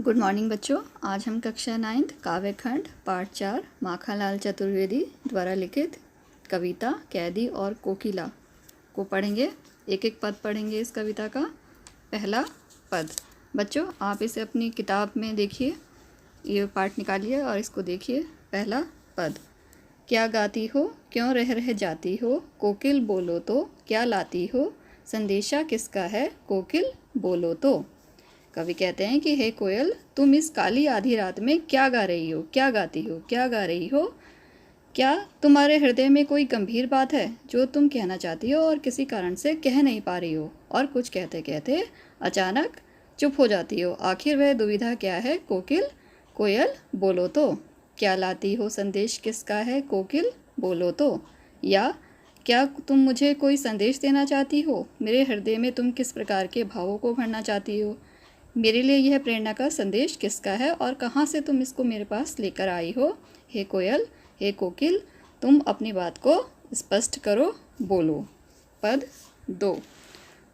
Good morning बच्चों। आज हम कक्षा 9 काव्यखंड पाठ 4 माखनलाल चतुर्वेदी द्वारा लिखित कविता कैदी और कोकिला को पढ़ेंगे। एक एक पद पढ़ेंगे इस कविता का। पहला पद, बच्चों आप इसे अपनी किताब में देखिए, ये पाठ निकालिए और इसको देखिए। पहला पद, क्या गाती हो क्यों रह रह जाती हो, कोकिल बोलो तो क्या लाती हो, संदेशा किसका है कोकिल बोलो तो। कवि कहते हैं कि हे कोयल, तुम इस काली आधी रात में क्या गा रही हो, क्या गाती हो, क्या गा रही हो। क्या तुम्हारे हृदय में कोई गंभीर बात है जो तुम कहना चाहती हो और किसी कारण से कह नहीं पा रही हो, और कुछ कहते कहते अचानक चुप हो जाती हो। आखिर वह दुविधा क्या है कोकिल, कोयल बोलो तो। क्या लाती हो संदेश किसका है कोकिल बोलो तो। या क्या तुम मुझे कोई संदेश देना चाहती हो, मेरे हृदय में तुम किस प्रकार के भावों को भरना चाहती हो, मेरे लिए यह प्रेरणा का संदेश किसका है और कहाँ से तुम इसको मेरे पास लेकर आई हो। हे कोयल, हे कोकिल, तुम अपनी बात को स्पष्ट करो, बोलो। पद 2,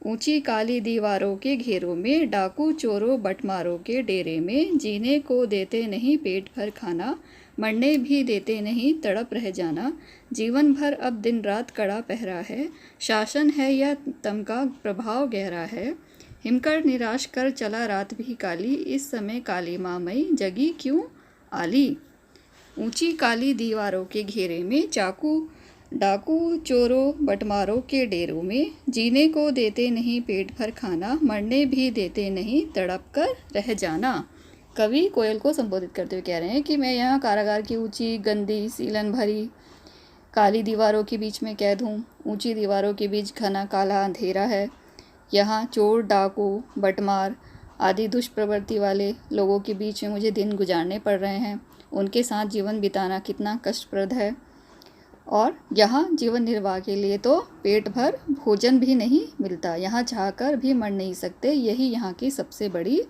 ऊंची काली दीवारों के घेरों में, डाकू चोरों बटमारों के डेरे में, जीने को देते नहीं पेट भर खाना, मरने भी देते नहीं तड़प रह जाना, जीवन भर अब दिन रात कड़ा पहरा है, शासन है या तम का प्रभाव गहरा है, हिमकर निराश कर चला रात भी काली, इस समय काली माँ मई जगी क्यों आली। ऊंची काली दीवारों के घेरे में, डाकू चोरों बटमारों के डेरों में, जीने को देते नहीं पेट भर खाना, मरने भी देते नहीं तड़प कर रह जाना। कवि कोयल को संबोधित करते हुए कह रहे हैं कि मैं यहाँ कारागार की ऊंची गंदी सीलन भरी काली दीवारों के बीच में कैद हूँ। ऊंची दीवारों के बीच घना काला अंधेरा है। यहाँ चोर डाकू बटमार आदि दुष्प्रवृत्ति वाले लोगों के बीच में मुझे दिन गुजारने पड़ रहे हैं। उनके साथ जीवन बिताना कितना कष्टप्रद है, और यहाँ जीवन निर्वाह के लिए तो पेट भर भोजन भी नहीं मिलता। यहाँ चाहकर भी मर नहीं सकते, यही यहाँ की सबसे बड़ी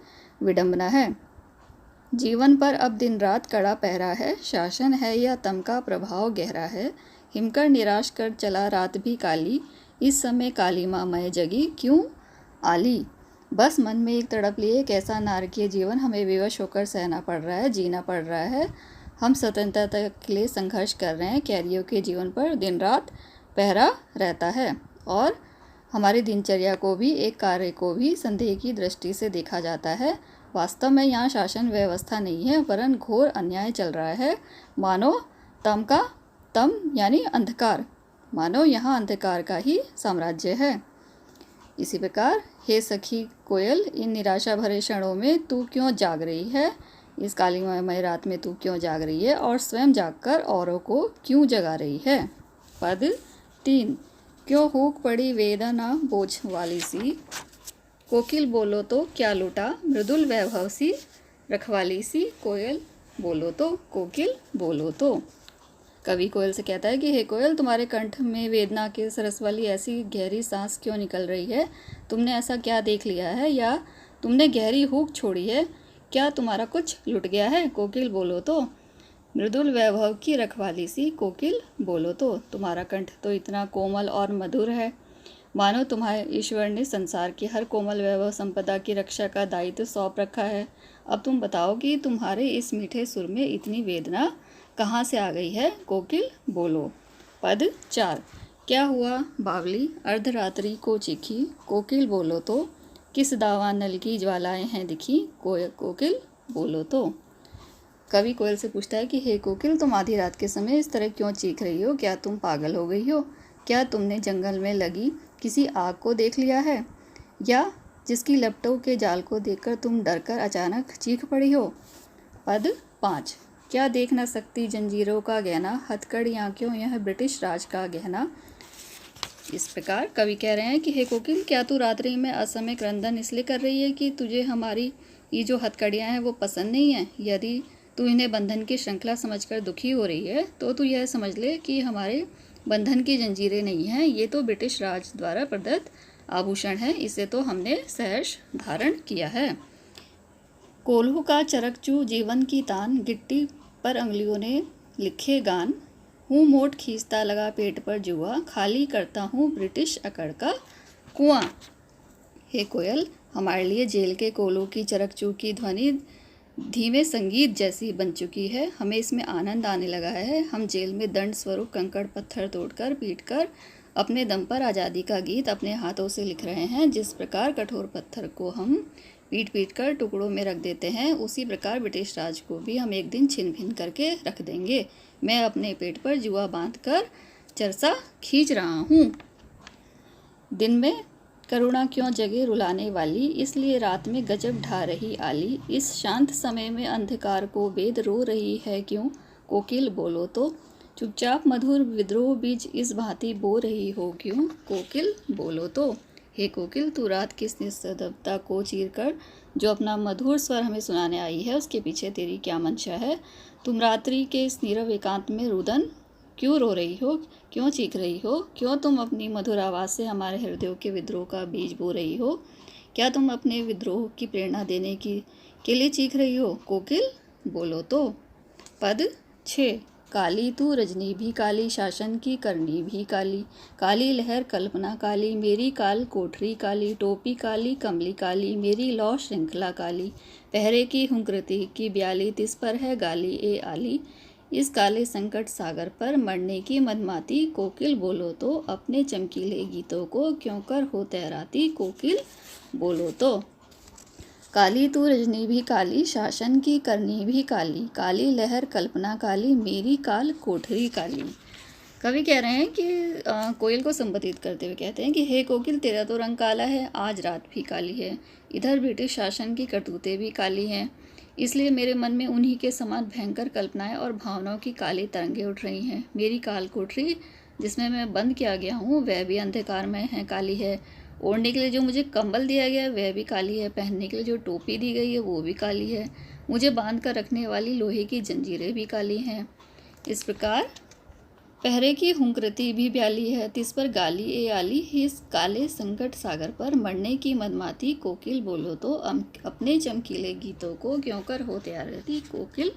विडंबना है। जीवन पर अब दिन रात कड़ा पहरा है, शासन है या तम का प्रभाव गहरा है, हिमकर निराश कर चला रात भी काली, इस समय काली माँ मैं जगी क्यों आली। बस मन में एक तड़प लिए कैसा नारकीय जीवन हमें विवश होकर सहना पड़ रहा है, जीना पड़ रहा है। हम स्वतंत्रता के लिए संघर्ष कर रहे हैं। कैदियों के जीवन पर दिन रात पहरा रहता है, और हमारी दिनचर्या को भी, एक कार्य को भी संदेह की दृष्टि से देखा जाता है। वास्तव में यहाँ शासन व्यवस्था नहीं है, वरन घोर अन्याय चल रहा है। मानो तम का तम यानी अंधकार, मानो यहाँ अंधकार का ही साम्राज्य है। इसी प्रकार हे सखी कोयल, इन निराशा भरे क्षणों में तू क्यों जाग रही है, इस कालीमय रात में तू क्यों जाग रही है और स्वयं जागकर औरों को क्यों जगा रही है। पद 3, क्यों हुक पड़ी वेदना बोझ वाली सी, कोकिल बोलो तो क्या लूटा मृदुल वैभव सी, रखवाली सी कोयल बोलो तो, कोकिल बोलो तो। कवि कोयल से कहता है कि हे कोयल, तुम्हारे कंठ में वेदना के सरस वाली ऐसी गहरी सांस क्यों निकल रही है, तुमने ऐसा क्या देख लिया है या तुमने गहरी हूक छोड़ी है, क्या तुम्हारा कुछ लुट गया है, कोकिल बोलो तो। मृदुल वैभव की रखवाली सी कोकिल बोलो तो, तुम्हारा कंठ तो इतना कोमल और मधुर है, मानो तुम्हारे ईश्वर ने संसार की हर कोमल वैभव संपदा की रक्षा का दायित्व सौंप रखा है। अब तुम बताओ कि तुम्हारे इस मीठे सुर में इतनी वेदना कहाँ से आ गई है, कोकिल बोलो। पद 4, क्या हुआ बावली अर्धरात्रि को चीखी, कोकिल बोलो तो, किस दावा नल की ज्वालाएं हैं दिखी, कोकिल बोलो तो। कवि कोयल से पूछता है कि हे कोकिल, तुम आधी रात के समय इस तरह क्यों चीख रही हो, क्या तुम पागल हो गई हो, क्या तुमने जंगल में लगी किसी आग को देख लिया है, या जिसकी लपटों के जाल को देखकर तुम डरकर अचानक चीख पड़ी हो। पद 5, क्या देख न सकती जंजीरों का गहना, हथकड़ी आंखों यह ब्रिटिश राज का गहना। इस प्रकार कवि कह रहे हैं कि हे कोकिल, क्या तू रात्रि में असमय क्रंदन इसलिए कर रही है कि तुझे हमारी ये जो हथकड़ियाँ हैं वो पसंद नहीं है। यदि तू इन्हें बंधन की श्रृंखला समझकर दुखी हो रही है तो तू यह समझ ले कि हमारे बंधन की जंजीरें नहीं हैं, ये तो ब्रिटिश राज द्वारा प्रदत्त आभूषण है, इसे तो हमने सहर्ष धारण किया है। कोल्हू का चरकचू जीवन की तान, गिट्टी पर अंगुलियों ने लिखे गान, हूँ मोट खींचता लगा पेट पर जुआ, खाली करता हूँ ब्रिटिश अकड़ का कुआं। हे कोयल, हमारे लिए जेल के कोल्हू की चरकचू की ध्वनि धीमे संगीत जैसी बन चुकी है। हमें इसमें आनंद आने लगा है। हम जेल में दंड स्वरूप कंकड़ पत्थर तोड़कर पीटकर अपने दम पर आज़ादी का गीत अपने हाथों से लिख रहे हैं। जिस प्रकार कठोर पत्थर को हम पीट पीट कर टुकड़ों में रख देते हैं, उसी प्रकार ब्रिटिश राज को भी हम एक दिन छिन भिन करके रख देंगे। मैं अपने पेट पर जुआ बांध कर चरसा खींच रहा हूँ। दिन में करुणा क्यों जगे रुलाने वाली, इसलिए रात में गजब ढा रही आली। इस शांत समय में अंधकार को वेद रो रही है क्यों, कोकिल बोलो तो। चुपचाप मधुर विद्रोह बीज इस भांति बो रही हो क्यों, कोकिल बोलो तो। हे कोकिल, तू रात की इस निस्तब्धता को चीर कर जो अपना मधुर स्वर हमें सुनाने आई है, उसके पीछे तेरी क्या मंशा है। तुम रात्रि के इस नीरव एकांत में रुदन क्यों रो रही हो, क्यों चीख रही हो, क्यों तुम अपनी मधुर आवाज़ से हमारे हृदयों के विद्रोह का बीज बो रही हो। क्या तुम अपने विद्रोह की प्रेरणा देने के लिए चीख रही हो, कोकिल बोलो तो। पद 6। काली तू रजनी भी काली, शासन की करनी भी काली। काली लहर कल्पना काली, मेरी काल कोठरी काली। टोपी काली कमली काली, मेरी लौ श्रृंखला काली। पहरे की हुंकृति की ब्याली, तिस पर है गाली ए आली। इस काले संकट सागर पर मरने की मदमाती, कोकिल बोलो तो। अपने चमकीले गीतों को क्यों कर हो तैराती, कोकिल बोलो तो। काली तू रजनी भी काली, शासन की करनी भी काली। काली लहर कल्पना काली, मेरी काल कोठरी काली। कवि कह रहे हैं कि कोयल को संबोधित करते हुए कहते हैं कि हे कोकिल, तेरा तो रंग काला है, आज रात भी काली है। इधर ब्रिटिश शासन की करतूतें भी काली हैं, इसलिए मेरे मन में उन्हीं के समान भयंकर कल्पनाएं और भावनाओं की काली तरंगें उठ रही हैं। मेरी काल कोठरी जिसमें मैं बंद किया गया हूँ, वह भी अंधकारमय है, काली है। ओढ़ने के लिए जो मुझे कंबल दिया गया है वह भी काली है। पहनने के लिए जो टोपी दी गई है वो भी काली है। मुझे बांध कर रखने वाली लोहे की जंजीरें भी काली हैं। इस प्रकार पहरे की हुंकृति भी ब्याली है, तिस पर गाली ए आली। इस काले संकट सागर पर मरने की मदमाती, कोकिल बोलो तो। अपने चमकीले गीतों को क्यों कर हो तैयार रहती, कोकिल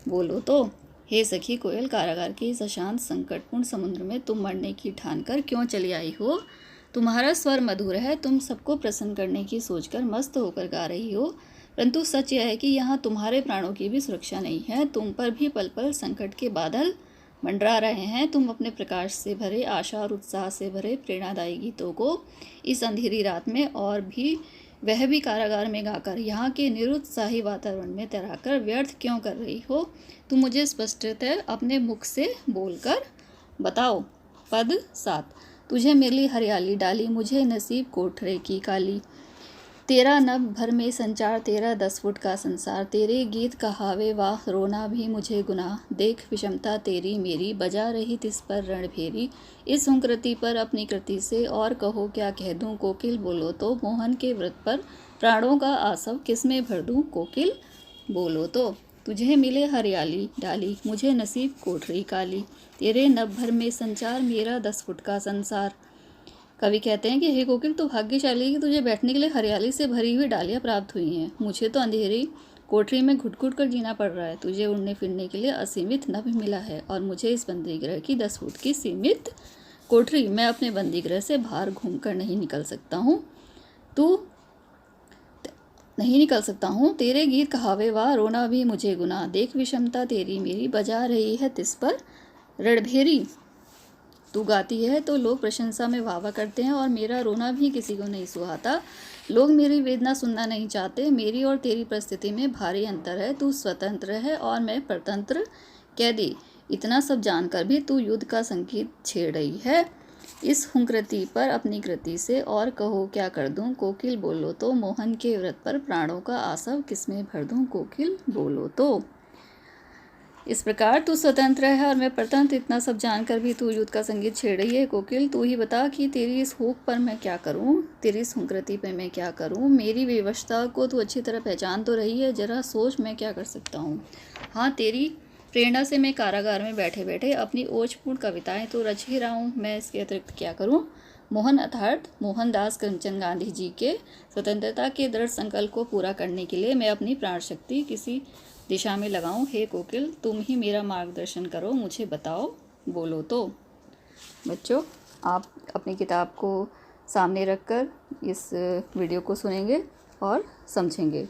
बोलो तो। हे सखी कोयल, कारागार के इस अशांत संकटपूर्ण समुद्र में तुम मरने की ठान कर क्यों चली आई हो। तुम्हारा स्वर मधुर है, तुम सबको प्रसन्न करने की सोचकर मस्त होकर गा रही हो, परंतु सच यह है कि यहाँ तुम्हारे प्राणों की भी सुरक्षा नहीं है। तुम पर भी पल पल संकट के बादल मंडरा रहे हैं। तुम अपने प्रकाश से भरे, आशा और उत्साह से भरे प्रेरणादायी गीतों को इस अंधेरी रात में और भी वह भी कारागार में गाकर यहाँ के निरुत्साही वातावरण में तैराकर व्यर्थ क्यों कर रही हो। तुम मुझे स्पष्टतः अपने मुख से बोलकर बताओ। पद 7। तुझे मिली हरियाली डाली, मुझे नसीब कोठरे की काली। तेरा नभ भर में संचार, तेरा 10 फुट का संसार। तेरे गीत कहावे वाह, रोना भी मुझे गुनाह। देख विषमता तेरी मेरी, बजा रही तिस पर रणभेरी। इस हुंकृति पर अपनी कृति से और कहो क्या कह दूं, कोकिल बोलो तो। मोहन के व्रत पर प्राणों का आसव किसमें भर दूं, कोकिल बोलो तो। तुझे मिले हरियाली डाली, मुझे नसीब कोठरी काली। तेरे नभ भर में संचार, मेरा 10 फुट का संसार। कवि कहते हैं कि हे कोकिल, तो भाग्यशाली कि तुझे बैठने के लिए हरियाली से भरी हुई डालियाँ प्राप्त हुई हैं। मुझे तो अंधेरी कोठरी में घुट घुट कर जीना पड़ रहा है। तुझे उड़ने फिरने के लिए असीमित नभ मिला है और मुझे इस बंदीगृह की 10 फुट की सीमित कोठरी। मैं अपने बंदीगृह से बाहर घूम कर नहीं निकल सकता हूँ। तेरे गीत कहावे वाह, रोना भी मुझे गुनाह। देख विषमता तेरी मेरी, बजा रही है तिस पर रणभेरी। तू गाती है तो लोग प्रशंसा में वाह वाह करते हैं और मेरा रोना भी किसी को नहीं सुहाता। लोग मेरी वेदना सुनना नहीं चाहते। मेरी और तेरी परिस्थिति में भारी अंतर है। तू स्वतंत्र है और मैं परतंत्र कैदी। इतना सब जानकर भी तू युद्ध का संगीत छेड़ रही है। इस हुंकृति पर अपनी कृति से और कहो क्या कर दूं, कोकिल बोलो तो। मोहन के व्रत पर प्राणों का आसव किसमें भर दूं, कोकिल बोलो तो। इस प्रकार तू स्वतंत्र है और मैं परतंत्र, इतना सब जानकर भी तू युद्ध का संगीत छेड़ रही है। कोकिल, तू ही बता कि तेरी इस हुक पर मैं क्या करूं, तेरी इस हुंकृति पर मैं क्या करूं। मेरी विवशता को तू अच्छी तरह पहचान तो रही है, जरा सोच मैं क्या कर सकता हूं। हाँ, तेरी प्रेरणा से मैं कारागार में बैठे बैठे अपनी ओजपूर्ण कविताएं तो रच ही रहा हूँ। मैं इसके अतिरिक्त क्या करूँ। मोहन अर्थात मोहनदास करमचंद गांधी जी के स्वतंत्रता के दृढ़ संकल्प को पूरा करने के लिए मैं अपनी प्राण शक्ति किसी दिशा में लगाऊं। हे कोकिल, तुम ही मेरा मार्गदर्शन करो, मुझे बताओ, बोलो तो। बच्चों, आप अपनी किताब को सामने रखकर इस वीडियो को सुनेंगे और समझेंगे।